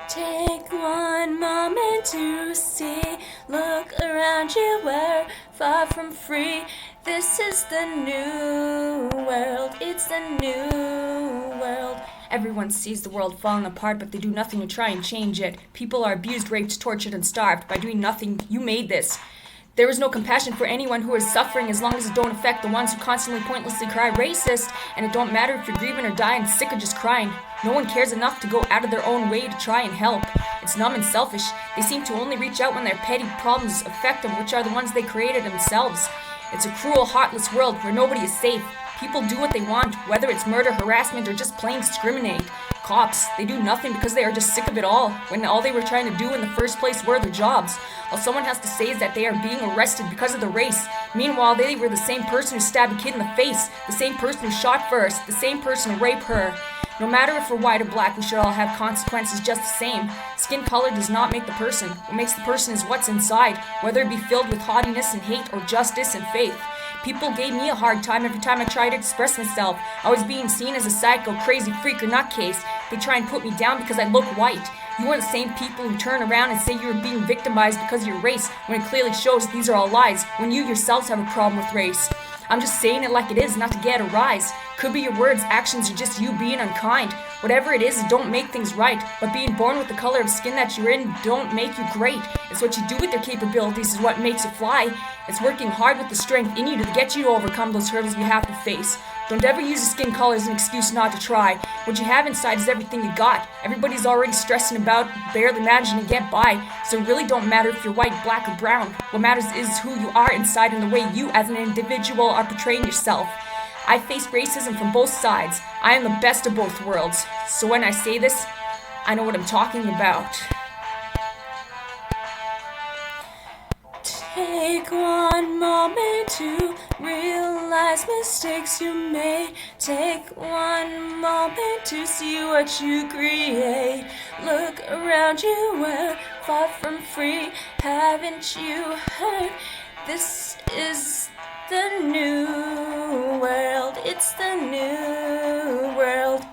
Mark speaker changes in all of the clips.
Speaker 1: Take one moment to see. Look around you, we're far from free. This is the new world. It's the new world. Everyone sees the world falling apart, but they do nothing to try and change it. People are abused, raped, tortured, and starved. By doing nothing, you made this. There is no compassion for anyone who is suffering as long as it don't affect the ones who constantly pointlessly cry racist. And it don't matter if you're grieving or dying, sick or just crying. No one cares enough to go out of their own way to try and help. It's numb and selfish. They seem to only reach out when their petty problems affect them, which are the ones they created themselves. It's a cruel, heartless world where nobody is safe. People do what they want, whether it's murder, harassment, or just plain discriminate. Cops, they do nothing because they are just sick of it all, when all they were trying to do in the first place were their jobs. All someone has to say is that they are being arrested because of the race. Meanwhile, they were the same person who stabbed a kid in the face, the same person who shot first, the same person who raped her. No matter if we're white or black, we should all have consequences just the same. Skin color does not make the person. What makes the person is what's inside, whether it be filled with haughtiness and hate or justice and faith. People gave me a hard time every time I tried to express myself. I was being seen as a psycho, crazy freak, or nutcase. They try and put me down because I look white. You are the same people who turn around and say you are being victimized because of your race, when it clearly shows these are all lies, when you yourselves have a problem with race. I'm just saying it like it is, not to get a rise. Could be your words, actions, or just you being unkind. Whatever it is, don't make things right. But being born with the color of skin that you're in don't make you great. It's what you do with your capabilities is what makes you fly. It's working hard with the strength in you to get you to overcome those hurdles you have to face. Don't ever use your skin color as an excuse not to try. What you have inside is everything you got. Everybody's already stressing about, barely managing to get by. So it really don't matter if you're white, black, or brown. What matters is who you are inside and the way you as an individual are portraying yourself. I faced racism from both sides. I am the best of both worlds. So when I say this, I know what I'm talking about. Take one moment to realize mistakes you made. Take one moment to see what you create. Look around you, we're far from free. Haven't you heard? This is the new world. It's the new world.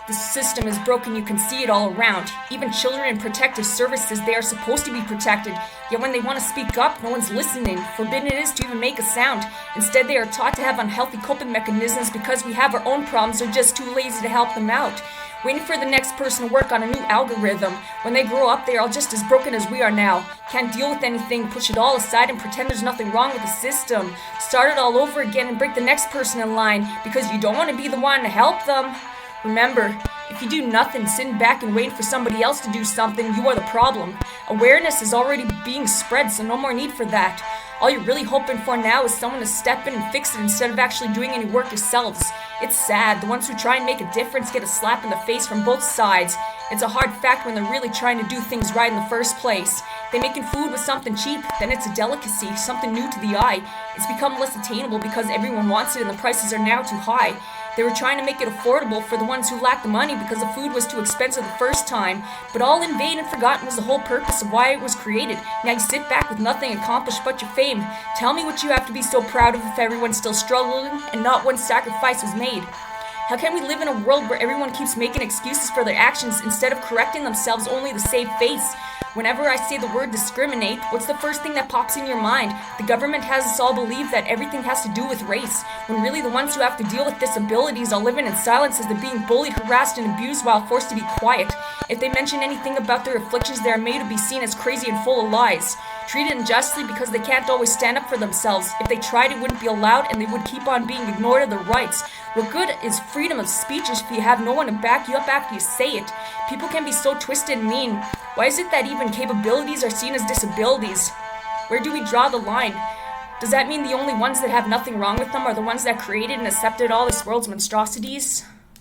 Speaker 1: The system is broken, you can see it all around. Even children in protective services, they are supposed to be protected. Yet when they want to speak up, no one's listening. Forbidden it is to even make a sound. Instead, they are taught to have unhealthy coping mechanisms because we have our own problems or just too lazy to help them out. Waiting for the next person to work on a new algorithm. When they grow up, they are all just as broken as we are now. Can't deal with anything, push it all aside and pretend there's nothing wrong with the system. Start it all over again and break the next person in line because you don't want to be the one to help them. Remember, if you do nothing, sitting back and waiting for somebody else to do something, you are the problem. Awareness is already being spread, so no more need for that. All you're really hoping for now is someone to step in and fix it instead of actually doing any work yourselves. It's sad, the ones who try and make a difference get a slap in the face from both sides. It's a hard fact when they're really trying to do things right in the first place. They making food with something cheap, then it's a delicacy, something new to the eye. It's become less attainable because everyone wants it and the prices are now too high. They were trying to make it affordable for the ones who lacked the money because the food was too expensive the first time, but all in vain and forgotten was the whole purpose of why it was created. Now you sit back with nothing accomplished but your fame. Tell me what you have to be so proud of if everyone's still struggling and not one sacrifice was made. How can we live in a world where everyone keeps making excuses for their actions instead of correcting themselves only to save face? Whenever I say the word discriminate, what's the first thing that pops in your mind? The government has us all believe that everything has to do with race, when really the ones who have to deal with disabilities are living in silence as they're being bullied, harassed, and abused while forced to be quiet. If they mention anything about their afflictions, they are made to be seen as crazy and full of lies. Treated unjustly because they can't always stand up for themselves. If they tried, it wouldn't be allowed and they would keep on being ignored of their rights. What good is freedom of speech if you have no one to back you up after you say it? People can be so twisted and mean. Why is it that even capabilities are seen as disabilities? Where do we draw the line? Does that mean the only ones that have nothing wrong with them are the ones that created and accepted all this world's monstrosities?